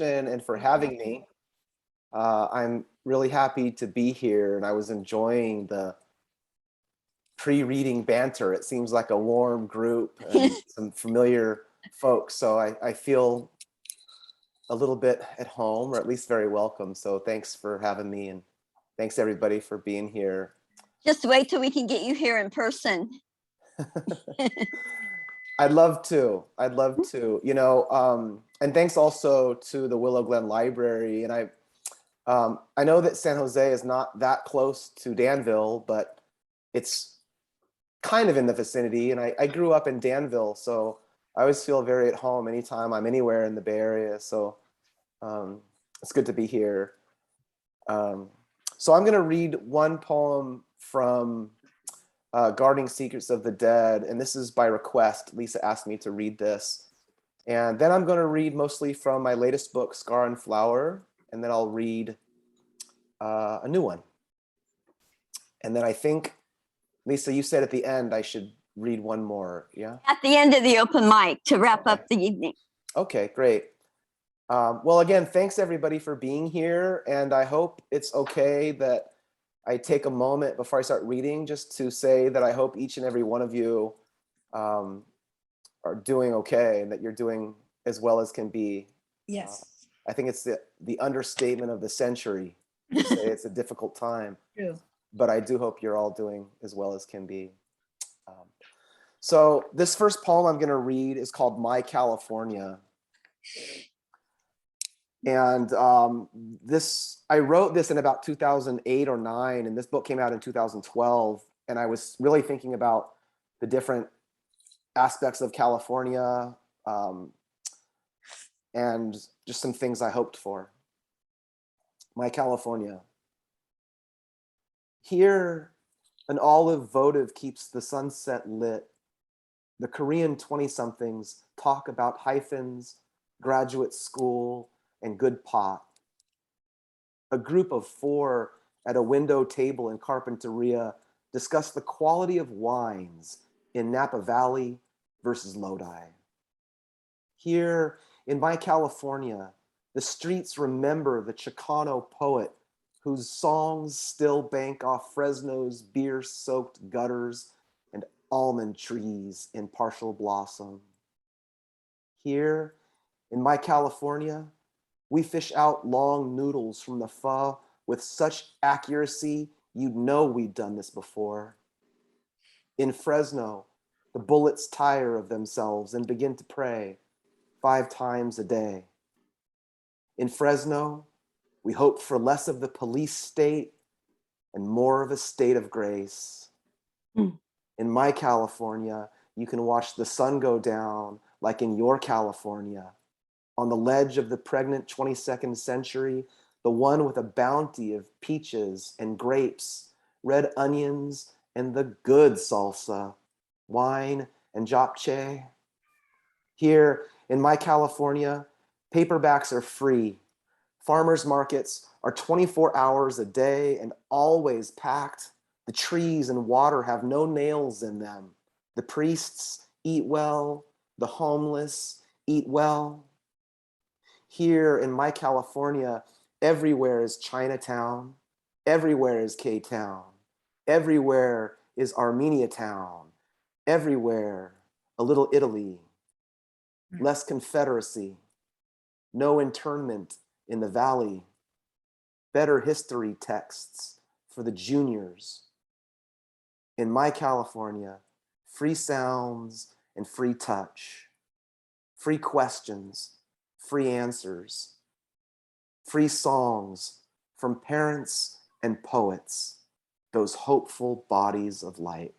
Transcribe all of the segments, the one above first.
and for having me. I'm really happy to be here, and I was enjoying the pre-reading banter. It seems like a warm group and some familiar folks, so I feel a little bit at home, or at least very welcome. So thanks for having me, and thanks everybody for being here. Just wait till we can get you here in person. I'd love to. And thanks also to the Willow Glen Library. And I know that San Jose is not that close to Danville, but it's kind of in the vicinity. And I grew up in Danville, so I always feel very at home anytime I'm anywhere in the Bay Area. So it's good to be here. So I'm going to read one poem from Guarding Secrets of the Dead, and this is by request. Lesa asked me to read this. And then I'm going to read mostly from my latest book, Scar and Flower, and then I'll read a new one. And then I think, Lesa, you said at the end I should read one more, yeah? At the end of the open mic to wrap up the evening. Okay, great. Well, again, thanks everybody for being here, and I hope it's okay that I take a moment before I start reading just to say that I hope each and every one of you are doing okay and that you're doing as well as can be. Yes. I think it's the understatement of the century to say it's a difficult time. True. But I do hope you're all doing as well as can be. So this first poem I'm going to read is called My California. And I wrote this in about 2008 or 9, and this book came out in 2012. And I was really thinking about the different aspects of California and just some things I hoped for. My California. Here, an olive votive keeps the sunset lit. The Korean 20-somethings talk about hyphens, graduate school, and good pot. A group of 4 at a window table in Carpinteria discuss the quality of wines in Napa Valley versus Lodi. Here in my California, the streets remember the Chicano poet whose songs still bank off Fresno's beer-soaked gutters and almond trees in partial blossom. Here in my California, we fish out long noodles from the pho with such accuracy, you'd know we'd done this before. In Fresno, the bullets tire of themselves and begin to pray 5 times a day. In Fresno, we hope for less of the police state and more of a state of grace. In my California, you can watch the sun go down like in your California. On the ledge of the pregnant 22nd century, the one with a bounty of peaches and grapes, red onions, and the good salsa, wine and japchae. Here in my California, paperbacks are free. Farmers markets are 24 hours a day and always packed. The trees and water have no nails in them. The priests eat well. The homeless eat well. Here in my California, everywhere is Chinatown. Everywhere is K-Town. Everywhere is Armenia Town. Everywhere, a little Italy. Less Confederacy. No internment in the valley. Better history texts for the juniors. In my California, free sounds and free touch. Free questions, free answers. Free songs from parents and poets, those hopeful bodies of light.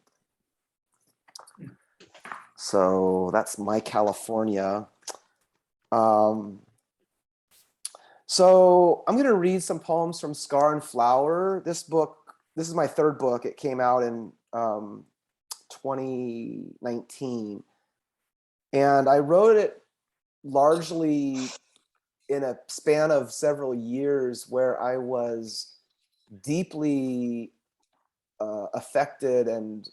So that's my California. So I'm going to read some poems from Scar and Flower. This is my 3rd book. It came out in 2019. And I wrote it largely in a span of several years where I was deeply affected and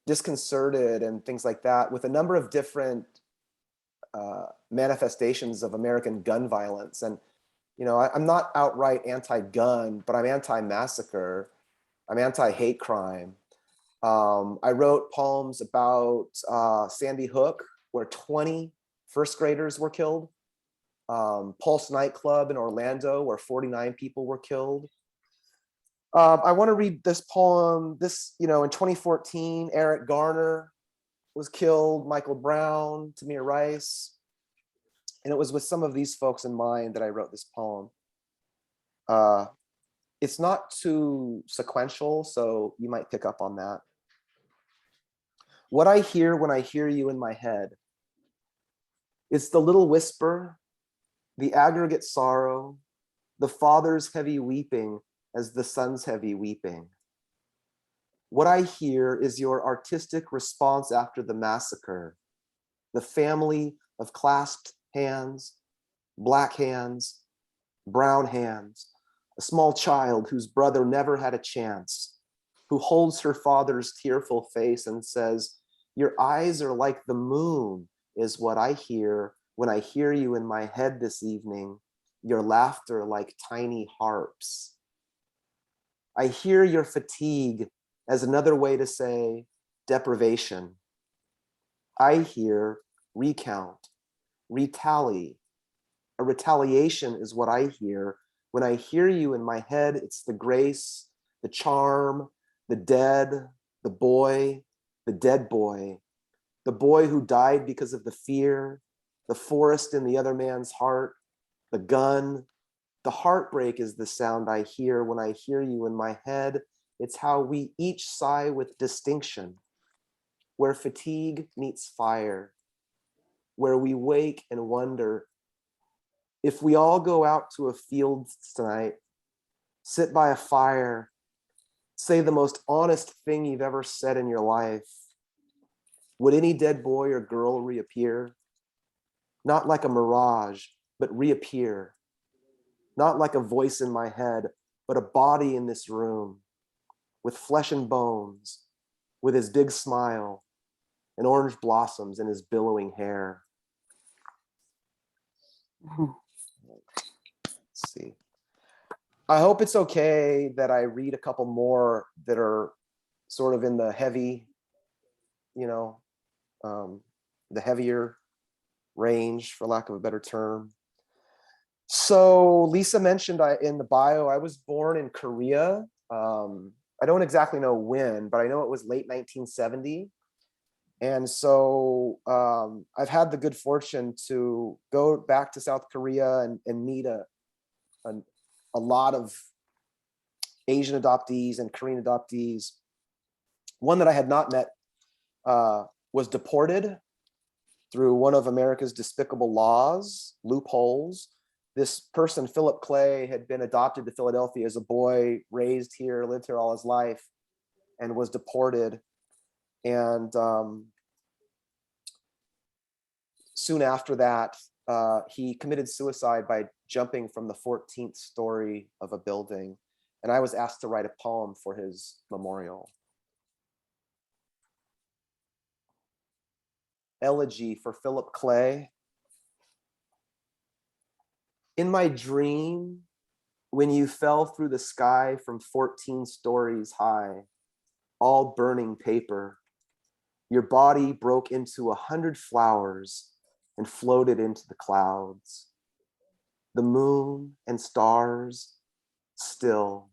disconcerted and things like that with a number of different manifestations of American gun violence. And, you know, I'm not outright anti-gun, but I'm anti-massacre. I'm anti-hate crime. I wrote poems about Sandy Hook, where 20 first graders were killed. Pulse nightclub in Orlando, where 49 people were killed. I want to read this poem. This, you know, in 2014, Eric Garner was killed, Michael Brown, Tamir Rice. And it was with some of these folks in mind that I wrote this poem. It's not too sequential, so you might pick up on that. What I hear when I hear you in my head, it's the little whisper, the aggregate sorrow, the father's heavy weeping as the son's heavy weeping. What I hear is your artistic response after the massacre, the family of clasped hands, black hands, brown hands, a small child whose brother never had a chance, who holds her father's tearful face and says, "Your eyes are like the moon," is what I hear when I hear you in my head this evening, your laughter like tiny harps. I hear your fatigue as another way to say deprivation. I hear recount, retaliate. A retaliation is what I hear. When I hear you in my head, it's the grace, the charm, the dead, the boy, the dead boy, the boy who died because of the fear, the forest in the other man's heart, the gun. The heartbreak is the sound I hear when I hear you in my head. It's how we each sigh with distinction, where fatigue meets fire, where we wake and wonder, if we all go out to a field tonight, sit by a fire, say the most honest thing you've ever said in your life, would any dead boy or girl reappear? Not like a mirage, but reappear. Not like a voice in my head, but a body in this room, with flesh and bones, with his big smile and orange blossoms in his billowing hair. Let's see. I hope it's okay that I read a couple more that are sort of in the heavy, you know, the heavier range, for lack of a better term. So Lesa mentioned in the bio, I was born in Korea. I don't exactly know when, but I know it was late 1970. And so I've had the good fortune to go back to South Korea and meet a lot of Asian adoptees and Korean adoptees. One that I had not met was deported through one of America's despicable laws, loopholes. This person, Philip Clay, had been adopted to Philadelphia as a boy, raised here, lived here all his life, and was deported. And soon after that, he committed suicide by jumping from the 14th story of a building. And I was asked to write a poem for his memorial. Elegy for Philip Clay. In my dream, when you fell through the sky from 14 stories high, all burning paper, your body broke into 100 flowers and floated into the clouds. The moon and stars still.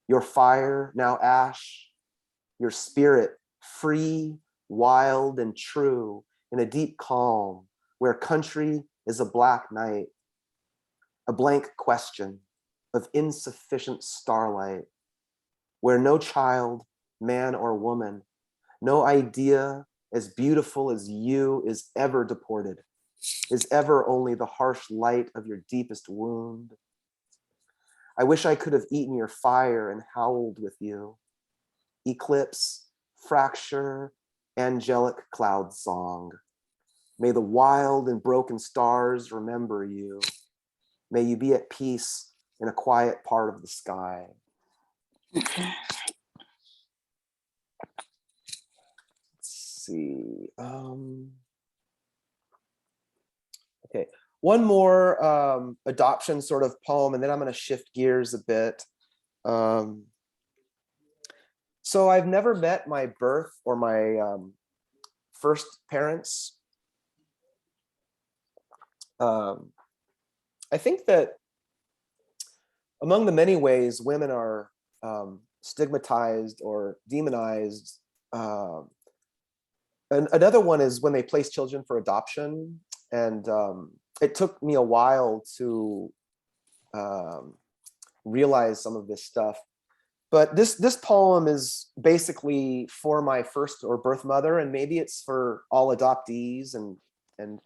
Your fire now ash, your spirit free, wild, and true in a deep calm where country is a black night, a blank question of insufficient starlight, where no child, man or woman, no idea as beautiful as you is ever deported, is ever only the harsh light of your deepest wound. I wish I could have eaten your fire and howled with you. Eclipse, fracture, angelic cloud song. May the wild and broken stars remember you. May you be at peace in a quiet part of the sky. Let's see. Okay, one more adoption sort of poem, and then I'm going to shift gears a bit. So I've never met my birth or my first parents. I think that among the many ways women are stigmatized or demonized, and another one is when they place children for adoption. And it took me a while to realize some of this stuff. But this poem is basically for my first or birth mother, and maybe it's for all adoptees and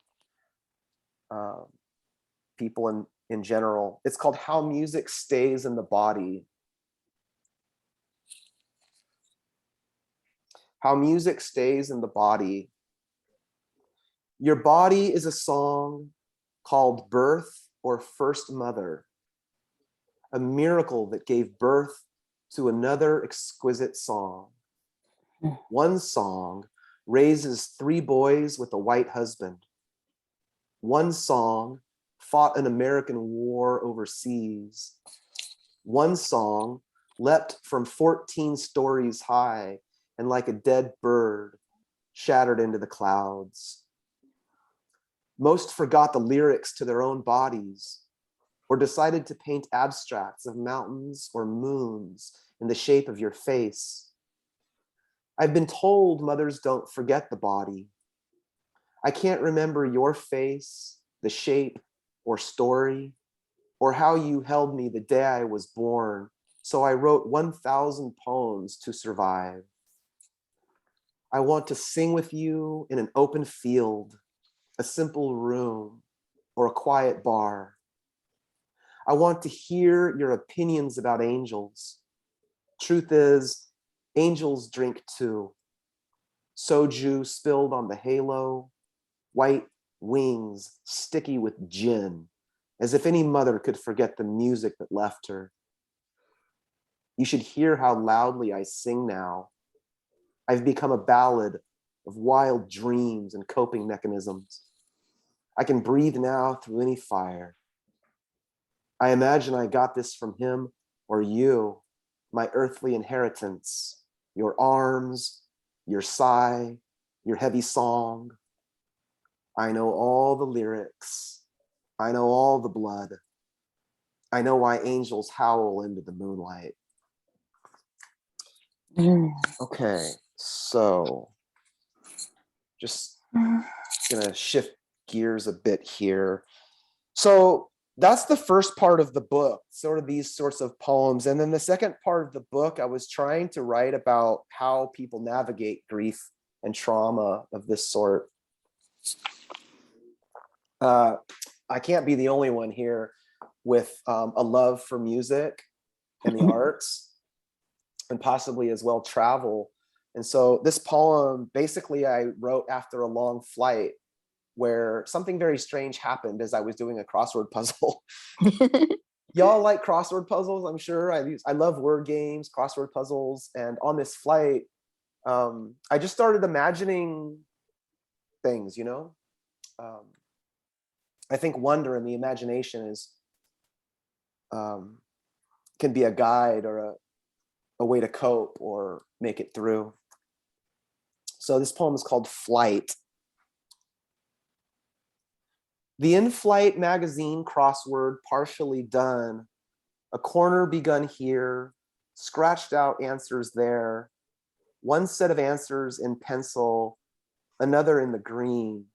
people in general. It's called How Music Stays in the Body. How music stays in the body. Your body is a song called Birth or First Mother, a miracle that gave birth to another exquisite song. One song raises 3 boys with a white husband. One song fought an American war overseas. One song leapt from 14 stories high and like a dead bird shattered into the clouds. Most forgot the lyrics to their own bodies or decided to paint abstracts of mountains or moons in the shape of your face. I've been told mothers don't forget the body. I can't remember your face, the shape or story, or how you held me the day I was born, so I wrote 1,000 poems to survive. I want to sing with you in an open field, a simple room, or a quiet bar. I want to hear your opinions about angels. Truth is, angels drink too. Soju spilled on the halo, white wings sticky with gin, as if any mother could forget the music that left her. You should hear how loudly I sing now. I've become a ballad of wild dreams and coping mechanisms. I can breathe now through any fire. I imagine I got this from him or you, my earthly inheritance, your arms, your sigh, your heavy song. I know all the lyrics. I know all the blood. I know why angels howl into the moonlight. Okay, so just gonna shift gears a bit here. So that's the first part of the book, sort of these sorts of poems. And then the second part of the book, I was trying to write about how people navigate grief and trauma of this sort. I can't be the only one here with a love for music and the arts, and possibly as well travel. And so this poem, basically I wrote after a long flight where something very strange happened as I was doing a crossword puzzle. Y'all like crossword puzzles, I'm sure. I love word games, crossword puzzles. And on this flight, I just started imagining things, you know? I think wonder and the imagination is can be a guide or a way to cope or make it through. So this poem is called Flight. The in-flight magazine crossword partially done, a corner begun here, scratched out answers there, one set of answers in pencil, another in the green.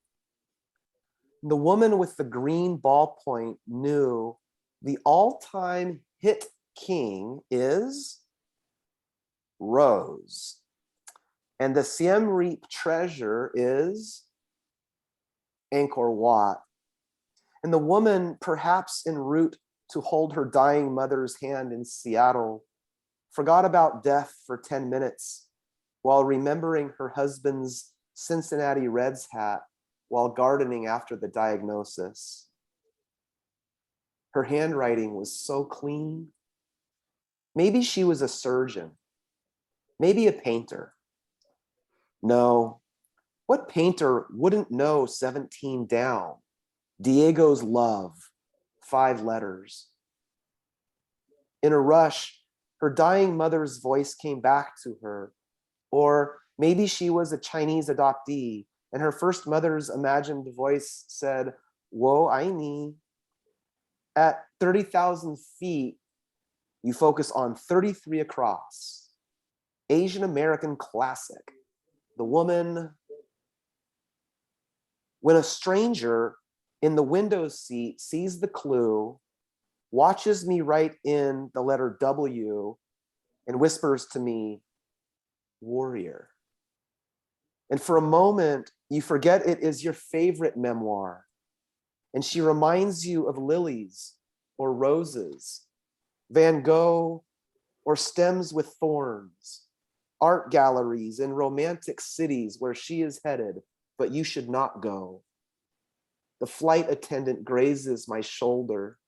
The woman with the green ballpoint knew the all-time hit king is Rose. And the Siem Reap treasure is Angkor Wat. And the woman, perhaps en route to hold her dying mother's hand in Seattle, forgot about death for 10 minutes while remembering her husband's Cincinnati Reds hat while gardening after the diagnosis. Her handwriting was so clean. Maybe she was a surgeon, maybe a painter. No, what painter wouldn't know 17 down? Diego's love, 5 letters. In a rush, her dying mother's voice came back to her. Or maybe she was a Chinese adoptee and her first mother's imagined voice said, "Wo aini." At 30,000 feet, you focus on 33 across. Asian American classic. The woman. When a stranger in the window seat sees the clue, watches me write in the letter W, and whispers to me, "Warrior." And for a moment, you forget it is your favorite memoir. And she reminds you of lilies or roses, Van Gogh or stems with thorns, art galleries in romantic cities where she is headed, but you should not go. The flight attendant grazes my shoulder.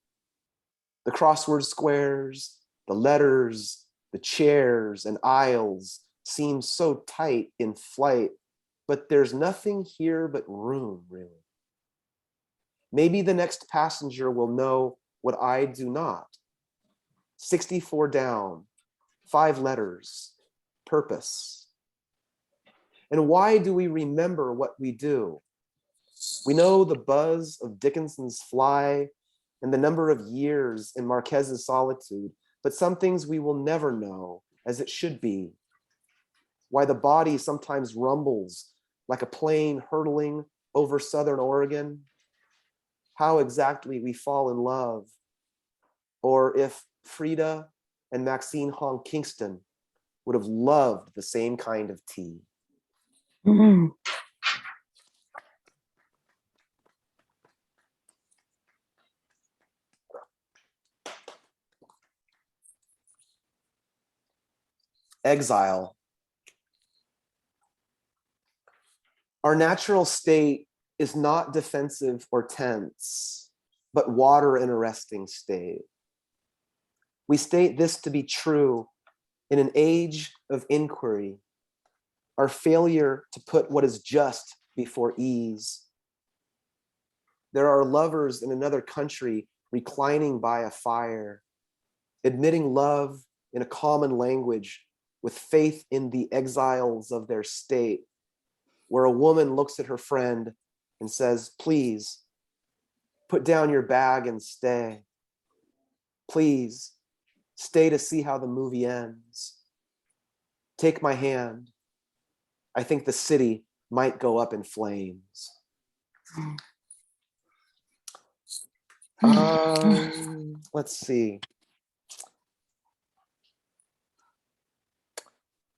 The crossword squares, the letters, the chairs and aisles seem so tight in flight, but there's nothing here but room, really. Maybe the next passenger will know what I do not. 64 down, 5 letters, purpose. And why do we remember what we do? We know the buzz of Dickinson's fly and the number of years in Marquez's solitude, but some things we will never know as it should be. Why the body sometimes rumbles like a plane hurtling over Southern Oregon. How exactly we fall in love, or if Frida and Maxine Hong Kingston would have loved the same kind of tea. Mm. Exile. Our natural state is not defensive or tense, but water in a resting state. We state this to be true in an age of inquiry, our failure to put what is just before ease. There are lovers in another country reclining by a fire, admitting love in a common language with faith in the exiles of their state, where a woman looks at her friend and says, "Please, put down your bag and stay. Please, stay to see how the movie ends. Take my hand. I think the city might go up in flames." Let's see.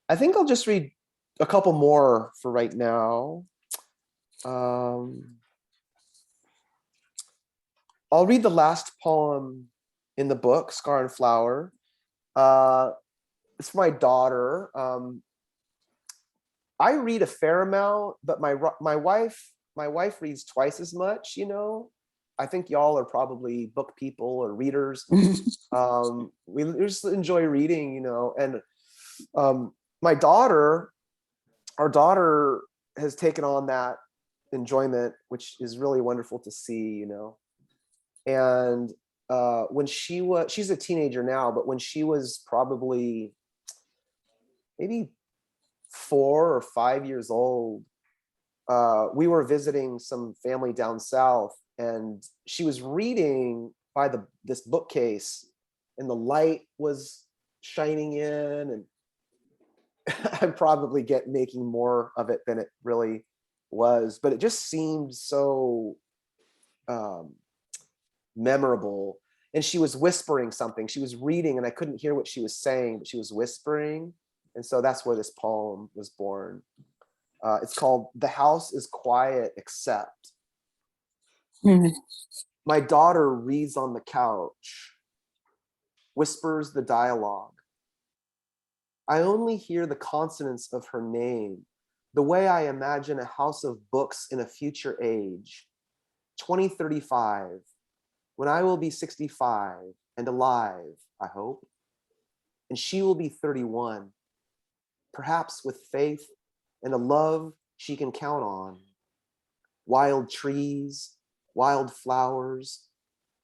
I think I'll just read a couple more for right now. I'll read the last poem in the book, Scar and Flower. It's for my daughter. I read a fair amount, but my wife reads twice as much, you know. I think y'all are probably book people or readers. We just enjoy reading, you know, and our daughter has taken on that enjoyment, which is really wonderful to see, you know. And she's a teenager now, but when she was probably maybe 4 or 5 years old, we were visiting some family down south, and she was reading by this bookcase, and the light was shining in, and I'm probably making more of it than it really was, but it just seemed so memorable. And she was whispering something. She was reading, and I couldn't hear what she was saying, but she was whispering. And so that's where this poem was born. It's called "The House is Quiet Except." Mm. My daughter reads on the couch, whispers the dialogue. I only hear the consonants of her name, the way I imagine a house of books in a future age, 2035, when I will be 65 and alive, I hope, and she will be 31, perhaps with faith and a love she can count on, wild trees wild flowers,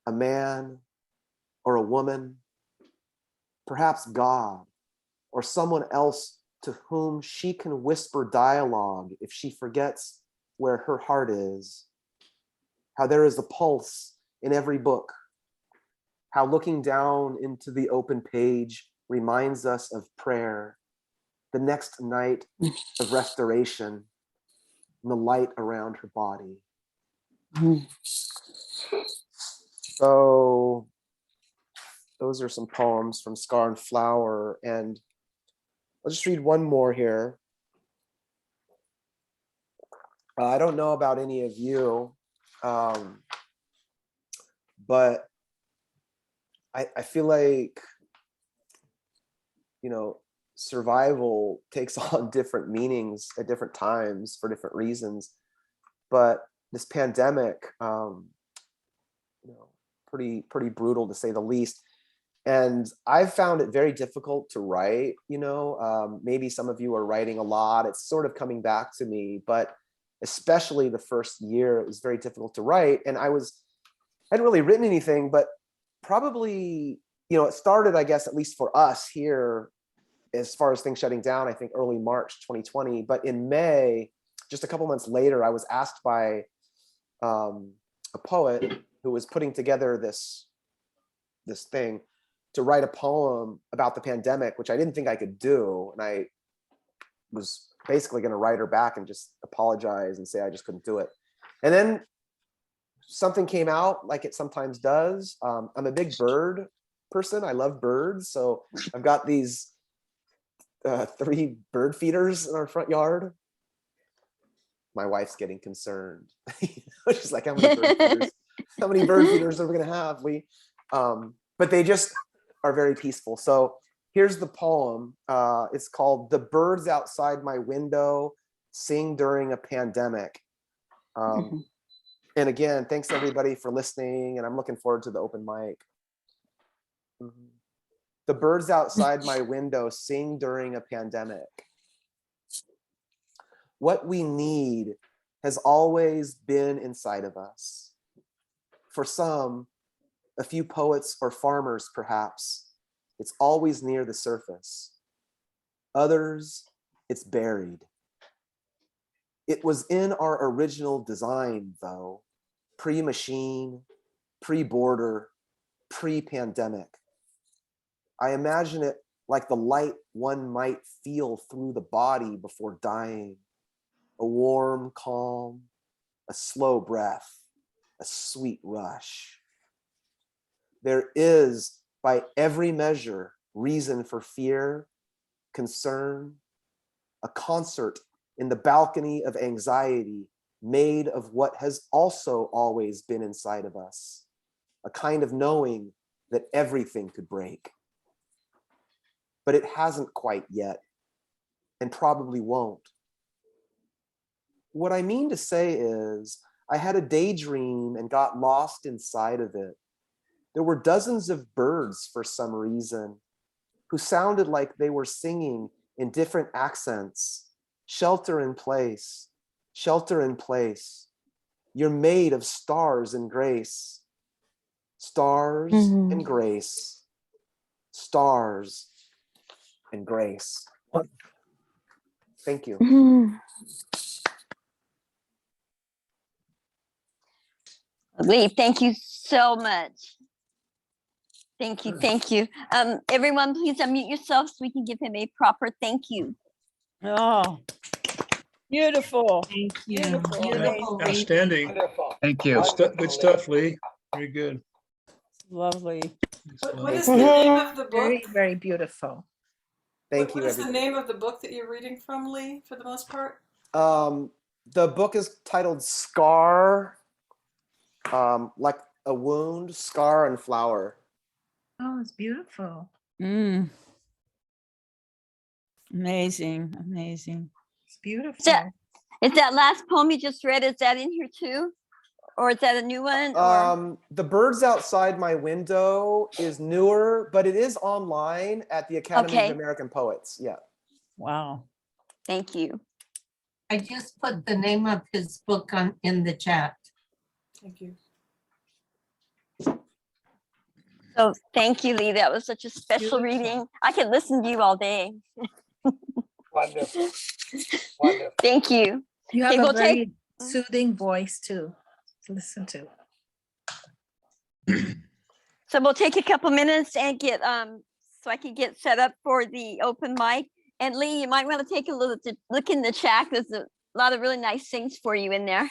a man or a woman, perhaps God or someone else to whom she can whisper dialogue if she forgets where her heart is, how there is a pulse in every book, how looking down into the open page reminds us of prayer, the next night of restoration, and the light around her body. So those are some poems from Scar and Flower, and I'll just read one more here. I don't know about any of you, but I feel like, you know, survival takes on different meanings at different times for different reasons. But this pandemic, you know, pretty brutal to say the least. And I've found it very difficult to write, you know, maybe some of you are writing a lot. It's sort of coming back to me, but especially the first year, it was very difficult to write. And I hadn't really written anything, but probably, you know, it started, I guess, at least for us here, as far as things shutting down, I think early March 2020. But in May, just a couple months later, I was asked by a poet who was putting together this thing to write a poem about the pandemic, which I didn't think I could do. And I was basically going to write her back and just apologize and say I just couldn't do it. And then something came out, like it sometimes does. I'm a big bird person. I love birds. So I've got these 3 bird feeders in our front yard. My wife's getting concerned. She's like, how many bird feeders? How many bird feeders are we gonna have? But they just are very peaceful. So here's the poem. It's called "The Birds Outside My Window Sing During a Pandemic." And again, thanks everybody for listening, and I'm looking forward to the open mic. The birds outside my window sing during a pandemic. What we need has always been inside of us. For some, a few poets or farmers perhaps, it's always near the surface. Others, it's buried. It was in our original design though, pre-machine, pre-border, pre-pandemic. I imagine it like the light one might feel through the body before dying. A warm calm, a slow breath, a sweet rush. There is, by every measure, reason for fear, concern, a concert in the balcony of anxiety made of what has also always been inside of us, a kind of knowing that everything could break. But it hasn't quite yet, and probably won't. What I mean to say is, I had a daydream and got lost inside of it. There were dozens of birds for some reason, who sounded like they were singing in different accents. Shelter in place, shelter in place. You're made of stars and grace. Stars and grace. Stars and grace. Thank you. Lee, thank you so much. Thank you, thank you. Everyone, please unmute yourself so we can give him a proper thank you. Oh, beautiful. Thank you. Beautiful. Outstanding. Wonderful. Thank you. Good stuff, Lee. Very good. Lovely. What is the name of the book? Very, very beautiful. Thank you. What is the name of the book that you're reading from, Lee, for the most part? The book is titled Scar, like a wound, Scar and Flower. Oh, it's beautiful. Amazing, amazing. It's beautiful. Is that last poem you just read, is that in here too? Or is that a new one? Or? The Birds Outside My Window is newer, but it is online at the Academy Okay. of American Poets. Yeah. Wow. Thank you. I just put the name of his book in the chat. Thank you. So thank you, Lee. That was such a special Beautiful. reading. I could listen to you all day. Wonderful. Wonderful. Thank you. You Okay, have a we'll take- very soothing voice too to listen to. So we'll take a couple minutes and get so I can get set up for the open mic. And Lee, you might want to take a look in the chat. There's a lot of really nice things for you in there.